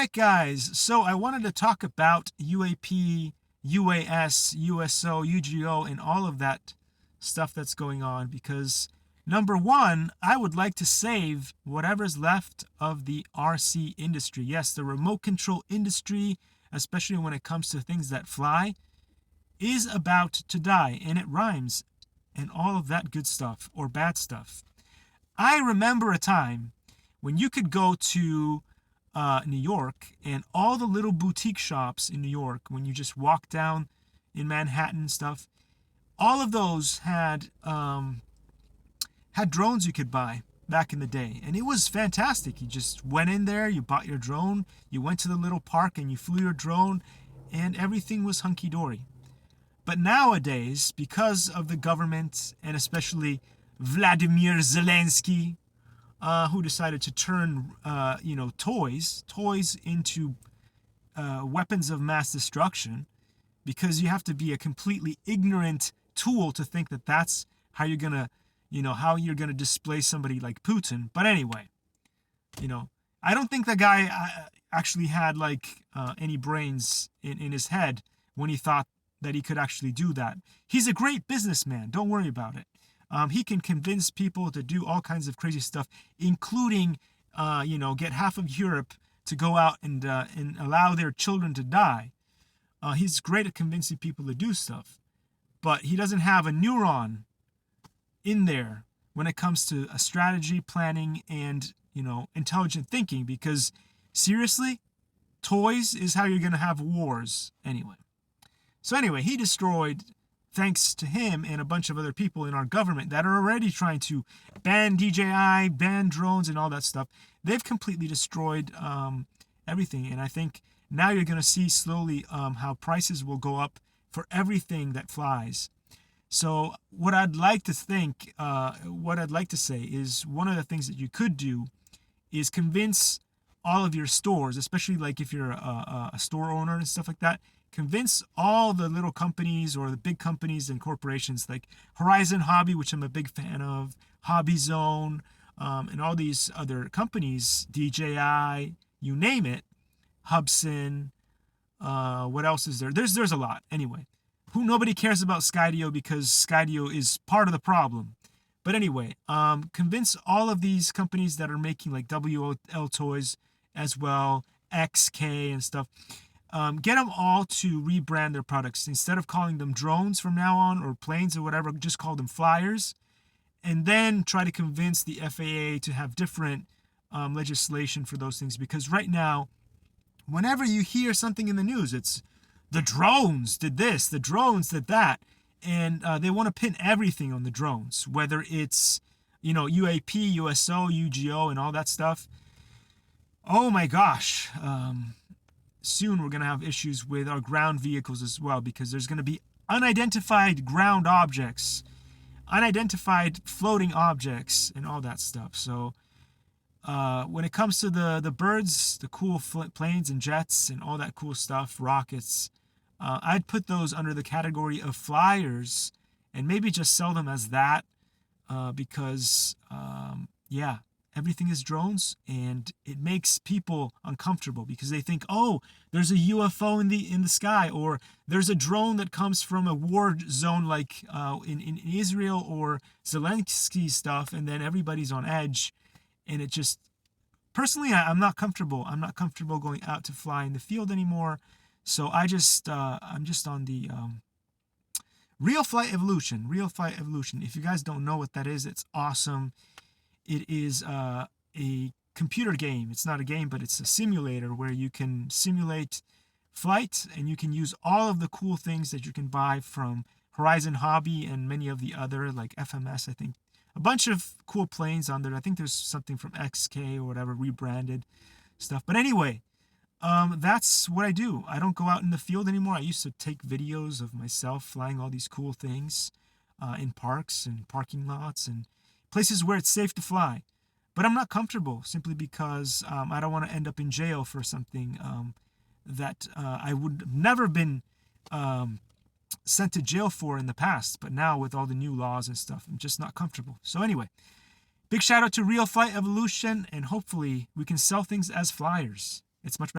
right, guys. So I wanted to talk about UAP, UAS, USO, UGO, and all of that stuff that's going on because number one, I would like to save whatever's left of the RC industry. Yes, the remote control industry, especially when it comes to things that fly, is about to die, and it rhymes, and all of that good stuff or bad stuff. I remember a time when you could go to New York, and all the little boutique shops in New York, when you just walk down in Manhattan and stuff, all of those had drones you could buy back in the day, and it was fantastic. You just went in there, you bought your drone, you went to the little park, and you flew your drone, and everything was hunky-dory. But nowadays, because of the government, and especially Vladimir Zelensky, who decided to turn, toys into weapons of mass destruction, because you have to be a completely ignorant tool to think that that's how you're gonna, display somebody like Putin. But anyway, I don't think the guy actually had any brains in his head when he thought that he could actually do that. He's a great businessman. Don't worry about it. He can convince people to do all kinds of crazy stuff, including, get half of Europe to go out and allow their children to die. He's great at convincing people to do stuff, but he doesn't have a neuron in there when it comes to a strategy, planning, and, intelligent thinking, because seriously, toys is how you're going to have wars anyway. So anyway, he destroyed, thanks to him and a bunch of other people in our government that are already trying to ban DJI, ban drones, and all that stuff. They've completely destroyed everything. And I think now you're going to see slowly how prices will go up for everything that flies. So what I'd like to say is one of the things that you could do is convince all of your stores, especially like if you're a store owner and stuff like that, convince all the little companies or the big companies and corporations like Horizon Hobby, which I'm a big fan of, Hobby Zone, and all these other companies, DJI, you name it, Hubson, what else is there? There's a lot. Anyway, nobody cares about Skydio because Skydio is part of the problem. But anyway, convince all of these companies that are making like WL toys as well, XK and stuff, get them all to rebrand their products. Instead of calling them drones from now on or planes or whatever, just call them flyers. And then try to convince the FAA to have different legislation for those things. Because right now, whenever you hear something in the news, it's the drones did this, the drones did that. And they want to pin everything on the drones, whether it's, UAP, USO, UGO, and all that stuff. Oh my gosh. Soon we're going to have issues with our ground vehicles as well, because there's going to be unidentified ground objects, unidentified floating objects, and all that stuff. So when it comes to the birds, the cool planes and jets and all that cool stuff, rockets, I'd put those under the category of flyers and maybe just sell them as that, because everything is drones, and it makes people uncomfortable because they think, oh, there's a UFO in the sky, or there's a drone that comes from a war zone like in Israel or Zelensky stuff, and then everybody's on edge. And it just, personally, I'm not comfortable. I'm not comfortable going out to fly in the field anymore. So I'm just on the Real Flight Evolution. Real Flight Evolution. If you guys don't know what that is, it's awesome. It is a computer game. It's not a game, but it's a simulator where you can simulate flight, and you can use all of the cool things that you can buy from Horizon Hobby and many of the other, like FMS, I think. A bunch of cool planes on there. I think there's something from XK or whatever, rebranded stuff. But anyway, that's what I do. I don't go out in the field anymore. I used to take videos of myself flying all these cool things in parks and parking lots and places where it's safe to fly. But I'm not comfortable simply because I don't want to end up in jail for something that I would have never been sent to jail for in the past. But now with all the new laws and stuff, I'm just not comfortable. So anyway, big shout out to Real Flight Evolution, and hopefully we can sell things as flyers. It's much better.